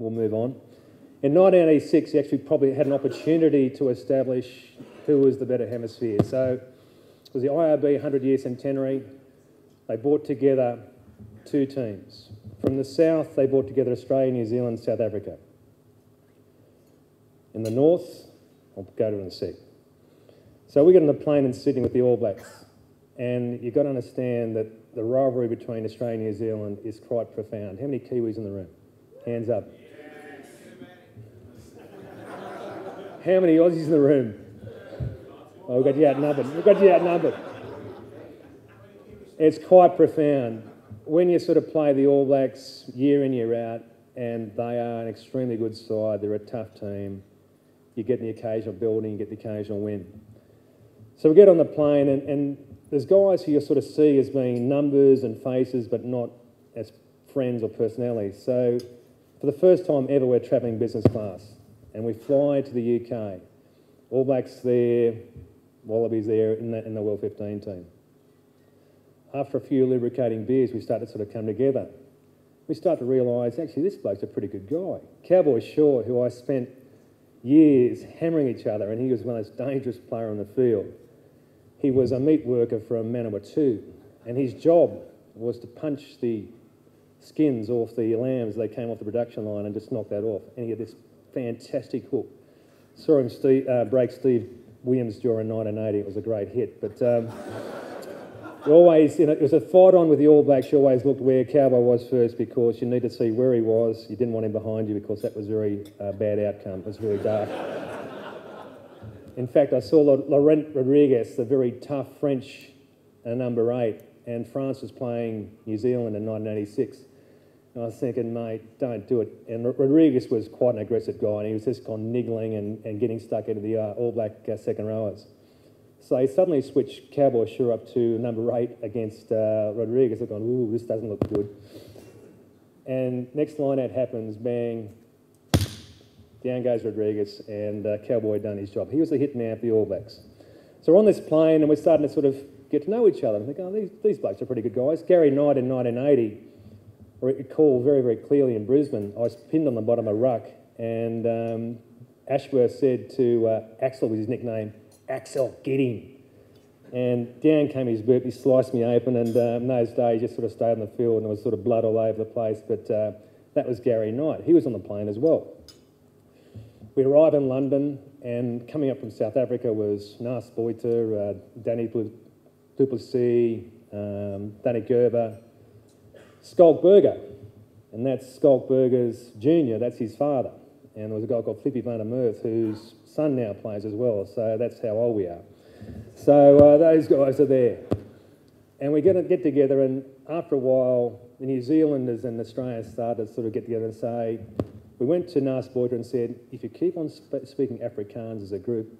we'll move on. In 1986, he actually probably had an opportunity to establish who was the better hemisphere. So it was the IRB 100-year centenary. They brought together two teams. From the south, they brought together Australia, New Zealand, South Africa. In the north, I'll go to it in a sec. So we got on the plane in Sydney with the All Blacks, and you've got to understand that the rivalry between Australia and New Zealand is quite profound. How many Kiwis in the room? Hands up. How many Aussies in the room? Oh, we've got you outnumbered. We've got you outnumbered. It's quite profound. When you sort of play the All Blacks year in, year out, and they are an extremely good side, they're a tough team, you get the occasional building, you get the occasional win. So we get on the plane, and there's guys who you sort of see as being numbers and faces, but not as friends or personalities. So for the first time ever, we're travelling business class, and we fly to the UK. All Blacks there, Wallabies there in the World 15 team. After a few lubricating beers, we start to sort of come together. We start to realise, actually, this bloke's a pretty good guy. Cowboy Shaw, who I spent years hammering each other, and he was one of the most dangerous players on the field. He was a meat worker from Manawatu, and his job was to punch the skins off the lambs as they came off the production line and just knock that off. And he had this fantastic hook. Saw him break Steve Williams' jaw in 1980. It was a great hit. But always, it was a fight on with the All Blacks. You always looked where Cowboy was first because you need to see where he was. You didn't want him behind you because that was a very bad outcome. It was really dark. In fact, I saw Laurent Rodriguez, the very tough French number 8, and France was playing New Zealand in 1986. And I was thinking, mate, don't do it. And Rodriguez was quite an aggressive guy, and he was just kind of niggling and getting stuck into the All Black second rowers. So he suddenly switched Cowboy Shaw up to number 8 against Rodriguez. I've gone, ooh, this doesn't look good. And next line out happens, bang, down goes Rodriguez, and Cowboy done his job. He was the hit man for the All Blacks. So we're on this plane, and we're starting to sort of get to know each other. And think, oh, these blokes are pretty good guys. Gary Knight in 1980, I recall very, very clearly in Brisbane, I was pinned on the bottom of ruck, and Ashworth said to Axel, was his nickname, Axel, get him. And down came his boot, he sliced me open, and in those days just sort of stayed on the field, and there was sort of blood all over the place, but that was Gary Knight. He was on the plane as well. We arrived in London, and coming up from South Africa was Nas Boiter, Danny Duplessis, Danny Gerber, Skulk Burger, and that's Skulk Burger's junior, that's his father. And there was a guy called Flippy van der Merth, whose son now plays as well, so that's how old we are. So those guys are there. And we get together, and after a while, the New Zealanders and Australians started to sort of get together and say, we went to Nas Boiter and said, if you keep on speaking Afrikaans as a group,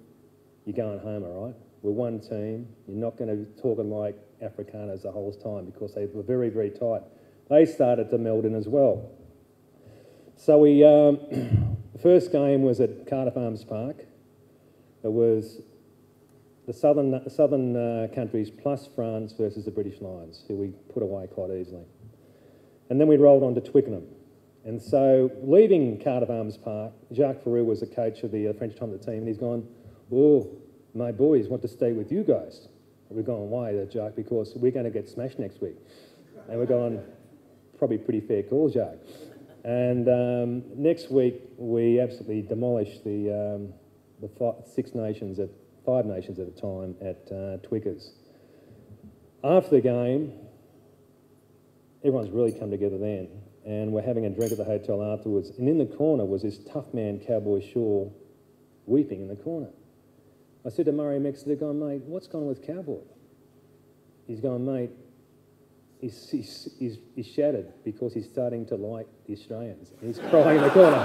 you're going home, all right? We're one team. You're not going to be talking like Afrikaners the whole time because they were very, very tight. They started to meld in as well. So we, the first game was at Cardiff Arms Park. It was the southern countries plus France versus the British Lions, who we put away quite easily. And then we rolled on to Twickenham. And so, leaving Cardiff Arms Park, Jacques Ferrou was the coach of the French time of the team, and he's gone, oh, my boys want to stay with you guys. And we're going, why, Jacques? Because we're going to get smashed next week. And we're going, probably pretty fair call, Jacques. And next week, we absolutely demolished the 5 nations at a time at Twickers. After the game, everyone's really come together then. And we're having a drink at the hotel afterwards. And in the corner was this tough man, Cowboy Shaw, weeping in the corner. I said to Murray Mex, they're going, mate, what's going on with Cowboy? He's going, mate, he's shattered because he's starting to like the Australians. And he's crying in the corner.